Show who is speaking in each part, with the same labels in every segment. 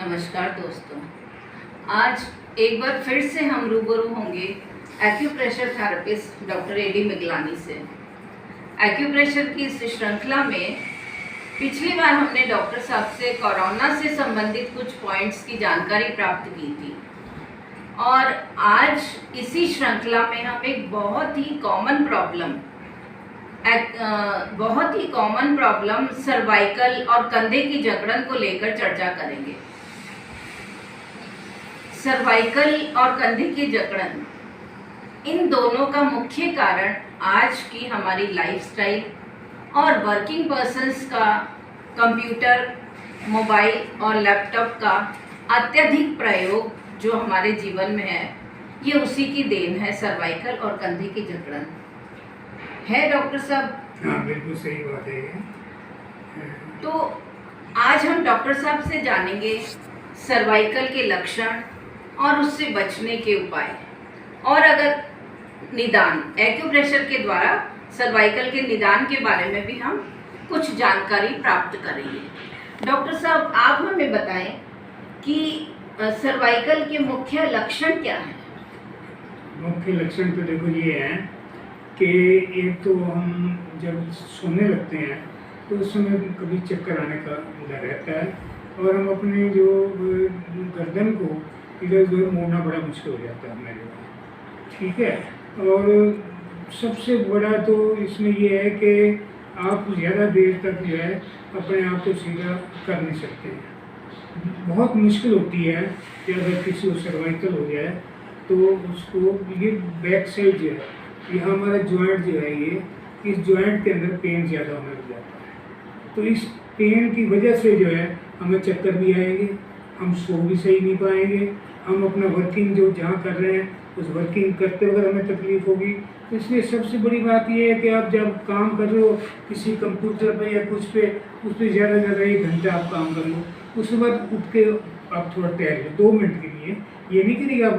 Speaker 1: नमस्कार दोस्तों, आज एक बार फिर से हम रूबरू होंगे acupressure therapist doctor A D Miglani से। एक्यूप्रेशर की इस श्रृंखला में पिछली बार हमने डॉक्टर साहब से कोरोना से संबंधित कुछ पॉइंट्स की जानकारी प्राप्त की थी और आज इसी श्रृंखला में हम एक बहुत ही कॉमन प्रॉब्लम सर्वाइकल और कंधे की जकड़न को लेकर चर्चा करेंगे। सर्वाइकल और कंधे की जकड़न, इन दोनों का मुख्य कारण आज की हमारी लाइफस्टाइल और वर्किंग पर्सन्स का कंप्यूटर, मोबाइल और लैपटॉप का अत्यधिक प्रयोग जो हमारे जीवन में है, ये उसी की देन है। सर्वाइकल और कंधे की जकड़न है डॉक्टर साहब?
Speaker 2: हाँ, बिल्कुल सही बात है ये।
Speaker 1: तो आज हम डॉक्टर साहब से जानेंगे सर्वाइकल के लक्षण और उससे बचने के उपाय, और अगर निदान एक्यूप्रेशर के द्वारा सर्वाइकल के निदान के बारे में भी हम कुछ जानकारी प्राप्त करेंगे। डॉक्टर साहब, आप हमें बताएं कि सर्वाइकल के मुख्य लक्षण क्या हैं?
Speaker 2: मुख्य लक्षण तो देखो ये हैं कि एक तो हम जब सोने लगते हैं तो उस समय कभी चक्कर आने का डर रहता है और हम अपने जो गर्दन को इधर उधर मोड़ना बड़ा मुश्किल हो जाता है हमारे लिए, ठीक है। और सबसे बड़ा तो इसमें ये है कि आप ज़्यादा देर तक जो है अपने आप को सीधा कर नहीं सकते हैं। बहुत मुश्किल होती है कि अगर किसी को सर्वाइकल हो जाए तो उसको ये बैक साइड जो है, ये हमारा जॉइंट जो है, ये इस जॉइंट के अंदर पेन ज़्यादा होने लग जाता है। तो इस पेन की वजह से जो है हमें चक्कर भी आएंगे, हम सो भी सही नहीं पाएंगे, हम अपना वर्किंग जो जहाँ कर रहे हैं उस वर्किंग करते वक्त हमें तकलीफ होगी। तो इसलिए सबसे बड़ी बात ये है कि आप जब काम कर रहे हो किसी कंप्यूटर पे या कुछ पे, उस पर ज़्यादा से ज़्यादा 1 घंटा आप काम कर लो, उसके बाद उठ के आप थोड़ा टहल लो 2 मिनट के लिए। ये नहीं कि आप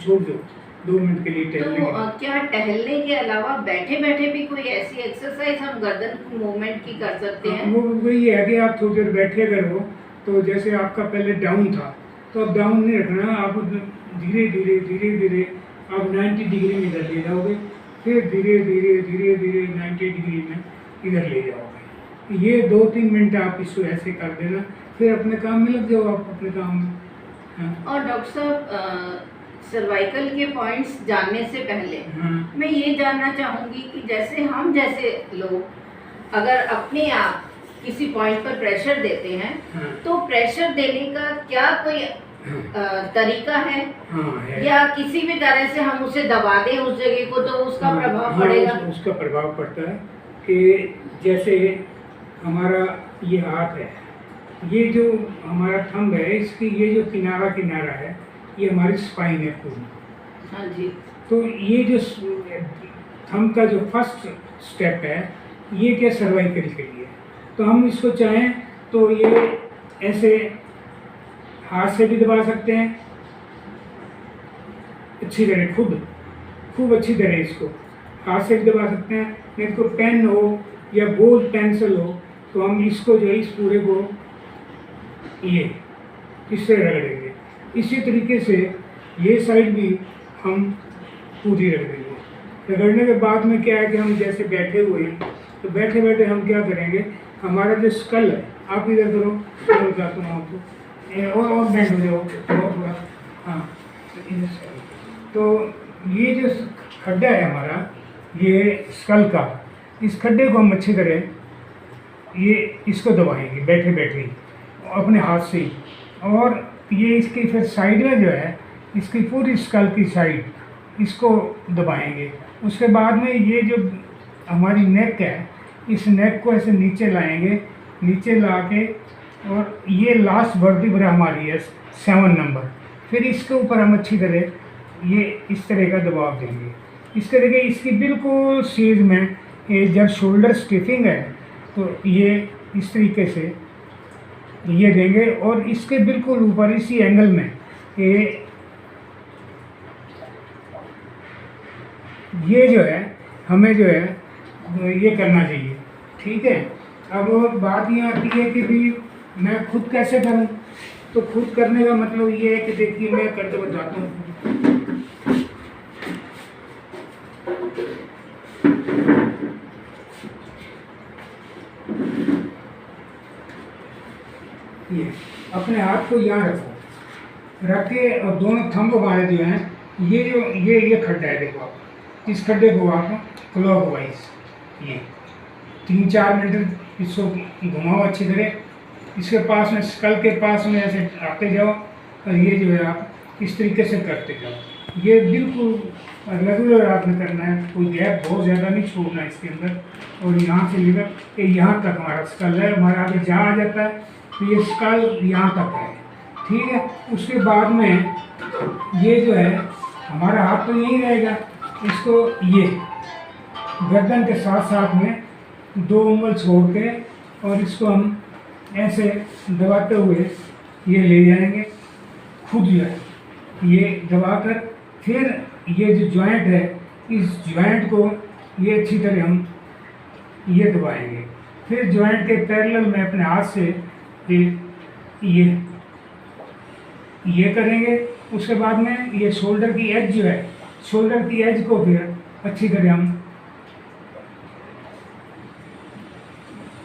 Speaker 2: छोड़ दो 2 मिनट के लिए टहलने
Speaker 1: तो क्या टहलने के अलावा बैठे बैठे भी कोई ऐसी एक्सरसाइज हम गर्दन मूवमेंट की कर सकते हैं?
Speaker 2: वो वही है कि आप थोड़ी देर बैठे अगर हो तो जैसे आपका पहले डाउन था तो अब डाउन नहीं रखना, आप धीरे धीरे आप 90 डिग्री में इधर ले जाओगे, फिर धीरे धीरे 90 डिग्री में इधर ले जाओगे। ये 2-3 मिनट आप इसको ऐसे कर देना, फिर अपने काम में लग जाओ, आप अपने काम में। हाँ।
Speaker 1: और डॉक्टर साहब, सर्वाइकल के पॉइंट्स जानने से पहले मैं ये जानना चाहूँगी कि जैसे लोग अगर अपने आप किसी पॉइंट पर प्रेशर देते हैं, तो प्रेशर देने का क्या कोई तरीका है?
Speaker 2: है।
Speaker 1: या किसी भी तरह से हम उसे दबा दें उस जगह को तो उसका प्रभाव पड़ेगा?
Speaker 2: उसका प्रभाव पड़ता है कि जैसे हमारा ये हाथ है, ये जो हमारा थंब है, इसकी ये जो किनारा है, ये हमारी स्पाइन है पूरी।
Speaker 1: हाँ जी।
Speaker 2: तो ये जो थंब का जो फर्स्ट स्टेप है, ये क्या सर्वाइकल के लिए। तो हम इसको चाहें तो ये ऐसे हाथ से भी दबा सकते हैं अच्छी तरह, खूब अच्छी तरह इसको हाथ से भी दबा सकते हैं। नहीं तो पेन हो या गोल पेंसिल हो तो हम इसको जो है इस पूरे को ये इससे रगड़ेंगे। इसी तरीके से ये साइड भी हम पूरी रगड़ेंगे। रगड़ने के बाद में क्या है कि हम जैसे बैठे हुए हैं तो बैठे बैठे हम क्या करेंगे, हमारा जो स्कल है, आप इधर करो, मैं बताता हूँ आपको, और बैंड हो जाओ थोड़ा। हाँ, तो ये जो खड्डा है हमारा, ये स्कल का, इस खड्डे को हम अच्छी तरह ये इसको दबाएंगे बैठे बैठे ही अपने हाथ से ही। और ये इसकी फिर साइड में जो है, इसकी पूरी स्कल की साइड इसको दबाएंगे। उसके बाद में ये जो हमारी नेक है, इस नेक को ऐसे नीचे लाएंगे, नीचे ला के, और ये लास्ट वर्टिब्रा हमारी है 7 नंबर, फिर इसके ऊपर हम अच्छी तरह ये इस तरह का दबाव देंगे। इस तरह के इसकी बिल्कुल सीध में जब शोल्डर स्टिफिंग है तो ये इस तरीके से ये देंगे, और इसके बिल्कुल ऊपर इसी एंगल में ये जो है हमें जो है ये करना चाहिए, ठीक है। अब बात ये आती है कि भी मैं खुद कैसे करूं, तो खुद करने का मतलब ये है कि देखिए मैं करके बताता हूँ। ये अपने हाथ को यहाँ रखो, रख के और दोनों थंब हमारे जो हैं, ये जो ये खड्डा है, देखो आप इस खड्डे को आप क्लॉकवाइज ये 3-4 मिनट इसको घुमाओ अच्छी तरह, इसके पास में स्कल के पास में ऐसे आते जाओ और ये जो है आप इस तरीके से करते जाओ। ये बिल्कुल रेगुलर आपने करना है, कोई गैप बहुत ज़्यादा नहीं छोड़ना इसके अंदर। और यहाँ से लेकर यहाँ तक हमारा स्कल है, हमारा आगे जहाँ आ जाता है तो ये स्कल यहाँ तक है, ठीक है। उसके बाद में ये जो है हमारा हाथ तो यहीं रहेगा, इसको ये गर्दन के साथ साथ में 2 उंगल छोड़ के और इसको हम ऐसे दबाते हुए ये ले जाएंगे खुद जो है, ये दबाकर फिर ये जो जॉइंट है इस जॉइंट को ये अच्छी तरह हम ये दबाएंगे। फिर जॉइंट के पैरेलल में अपने हाथ से ये करेंगे। उसके बाद में ये शोल्डर की एज जो है, शोल्डर की एज को फिर अच्छी तरह हम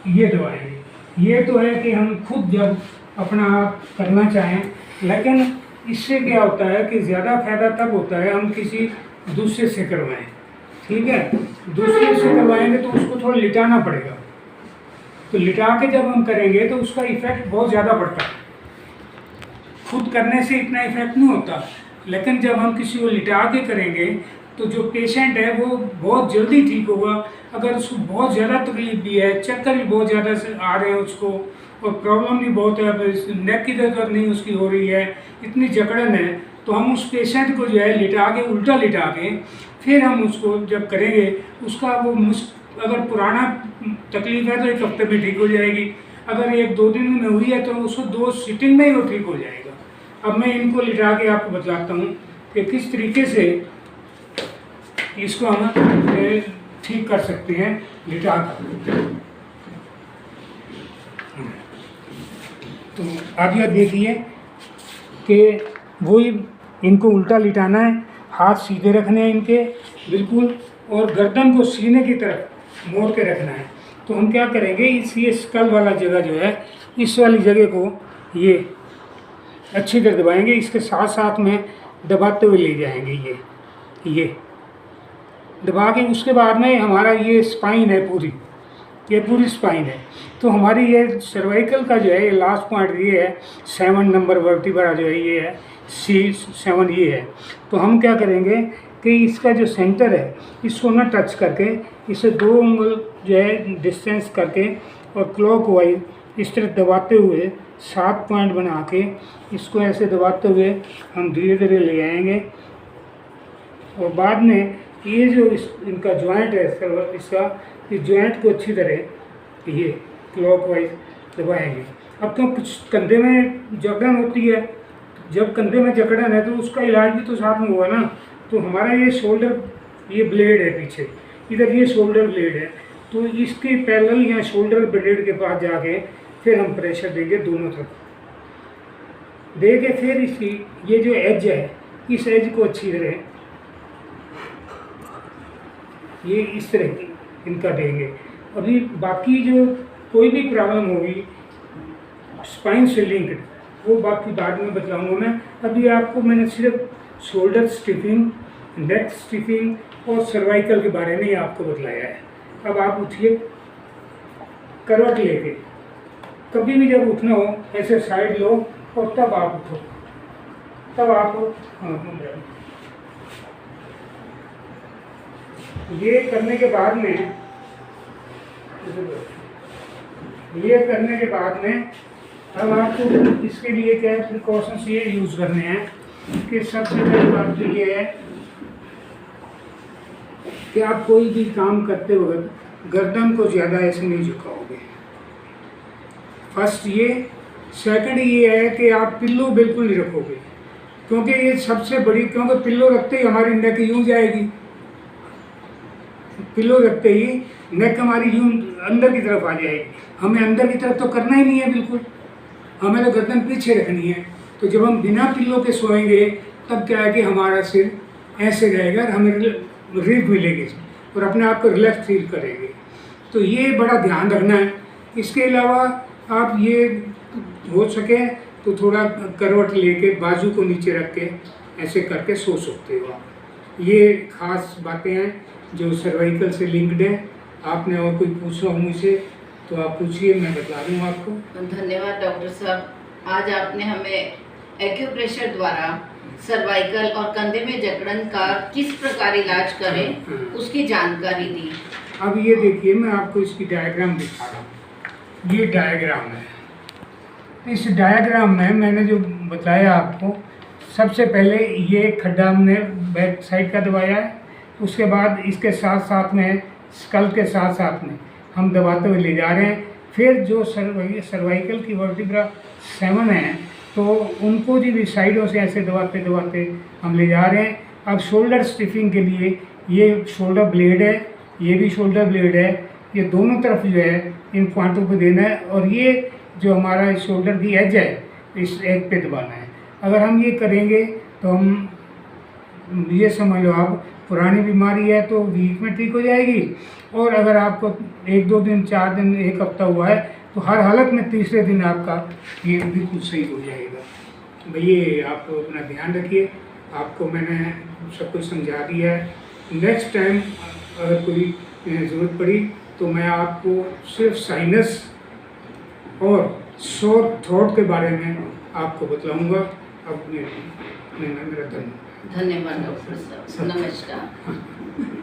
Speaker 2: ये दबाएंगे। ये तो है कि हम खुद जब अपना करना चाहें, लेकिन इससे क्या होता है कि ज़्यादा फायदा तब होता है हम किसी दूसरे से करवाएं, ठीक है। दूसरे से करवाएंगे तो उसको थोड़ा लिटाना पड़ेगा, तो लिटा के जब हम करेंगे तो उसका इफेक्ट बहुत ज़्यादा पड़ता है। खुद करने से इतना इफेक्ट नहीं होता, लेकिन जब हम किसी को लिटा के करेंगे तो जो पेशेंट है वो बहुत जल्दी ठीक होगा। अगर उसको बहुत ज़्यादा तकलीफ भी है, चक्कर भी बहुत ज़्यादा से आ रहे हैं उसको, और प्रॉब्लम भी बहुत है, नेक की दर्द नहीं उसकी हो रही है, इतनी जकड़न है, तो हम उस पेशेंट को जो है लिटा के, उल्टा लिटा के फिर हम उसको जब करेंगे उसका वो अगर पुराना तकलीफ है तो 1 हफ्ते में ठीक हो जाएगी, अगर 1-2 दिन में हुई है तो उसको 2 सिटिंग में ही वो ठीक हो जाएगा। अब मैं इनको लिटा के आपको बताता हूँ कि किस तरीके से इसको हम ठीक कर सकते हैं लिटा कर। तो अब यह देखिए कि वही इनको उल्टा लिटाना है, हाथ सीधे रखने हैं इनके बिल्कुल, और गर्दन को सीने की तरफ मोड़ के रखना है। तो हम क्या करेंगे, इस ये स्कल वाला जगह जो है, इस वाली जगह को ये अच्छी तरह दबाएंगे, इसके साथ साथ में दबाते हुए ले जाएंगे ये दबा के। उसके बाद में हमारा ये स्पाइन है पूरी, ये पूरी स्पाइन है। तो हमारी ये सर्वाइकल का जो है ये लास्ट पॉइंट ये है, 7 नंबर वर्टिब्रा जो है ये है, C7 ये है। तो हम क्या करेंगे कि इसका जो सेंटर है इसको ना टच करके, इसे 2 उंगल जो है डिस्टेंस करके और क्लॉकवाइज इस तरह दबाते हुए 7 पॉइंट बना के इसको ऐसे दबाते हुए हम धीरे धीरे ले आएंगे। और बाद में ये जो इनका जॉइंट है इसका, इस जॉइंट को अच्छी तरह ये क्लॉकवाइज दबाएंगे। अब तो कुछ कंधे में जकड़न होती है, जब कंधे में जकड़न है तो उसका इलाज भी तो साथ में हुआ ना। तो हमारा ये शोल्डर, ये ब्लेड है पीछे, इधर ये शोल्डर ब्लेड है, तो इसके पैरेलल या शोल्डर ब्लेड के पास जाके फिर हम प्रेशर देंगे दोनों तरफ दे के, फिर इसकी ये जो एज है इस एज को अच्छी तरह ये इस तरह की इनका देंगे। अभी बाकी जो कोई भी प्रॉब्लम होगी स्पाइन से लिंक्ड वो बाकी बाद में बताऊंगा मैं। अभी आपको मैंने सिर्फ शोल्डर स्टिफिंग, नेक स्टिफिंग और सर्वाइकल के बारे में ही आपको बतलाया है। अब आप उठिए करवट लेके, कभी भी जब उठना हो ऐसे साइड लो और तब आप उठो, तब आप ये करने के बाद में अब आपको इसके लिए क्या प्रिकॉशंस ये यूज़ करने हैं कि सबसे पहली बात तो ये है कि आप कोई भी काम करते वक्त गर्दन को ज़्यादा ऐसे नहीं झुकाओगे, फर्स्ट ये। सेकंड ये है कि आप पिल्लो बिल्कुल नहीं रखोगे, क्योंकि ये सबसे बड़ी, क्योंकि पिल्लो रखते ही हमारी नेक यूँ जाएगी, पिल्लो रखते ही नेक हमारी यूँ अंदर की तरफ आ जाएगी। हमें अंदर की तरफ तो करना ही नहीं है बिल्कुल, हमें तो गर्दन पीछे रखनी है। तो जब हम बिना पिल्लों के सोएंगे तब क्या है कि हमारा सिर ऐसे रहेगा और हमें रिलीफ मिलेगी और अपने आप को रिलैक्स फील करेंगे। तो ये बड़ा ध्यान रखना है। इसके अलावा आप ये हो सके तो थोड़ा करवट लेके बाजू को नीचे रख के ऐसे करके सो सकते हो आप। ये खास बातें हैं जो सर्वाइकल से लिंक्ड है। आपने और कोई पूछा हो मुझसे तो आप पूछिए, मैं बता दूँ आपको।
Speaker 1: धन्यवाद डॉक्टर साहब, आज आपने हमें एक्यूप्रेशर द्वारा सर्वाइकल और कंधे में जकड़न का किस प्रकार इलाज करें उसकी जानकारी दी।
Speaker 2: अब ये देखिए, मैं आपको इसकी डायग्राम दिखा रहा हूँ। ये डायग्राम है। इस डायग्राम में मैंने जो बताया आपको, सबसे पहले ये खड्डा हमने बैक साइड का दबाया है, उसके बाद इसके साथ साथ में स्कल के साथ साथ में हम दबाते हुए ले जा रहे हैं। फिर जो सर्वाइकल की वर्टिब्रा 7 है तो उनको भी साइडों से ऐसे दबाते दबाते हम ले जा रहे हैं। अब शोल्डर स्टिफिंग के लिए ये शोल्डर ब्लेड है, ये भी शोल्डर ब्लेड है, ये दोनों तरफ जो है इन पॉइंटों पे देना है और ये जो हमारा शोल्डर की एज है इस एज पे दबाना है। अगर हम ये करेंगे तो हम ये समझ लो आप पुरानी बीमारी है तो वीक में ठीक हो जाएगी, और अगर आपको 1-2 दिन 4 दिन 1 हफ्ता हुआ है तो हर हालत में तीसरे दिन आपका ये बिल्कुल सही हो जाएगा। भैया आप अपना ध्यान रखिए, आपको मैंने सब कुछ समझा दिया है। नेक्स्ट टाइम अगर कोई ज़रूरत पड़ी तो मैं आपको सिर्फ साइनस और शोर थ्रोट के बारे में आपको बतलाऊंगा। अब मेरा धन्यवाद।
Speaker 1: धन्यवाद डॉक्टर साहब, नमस्कार।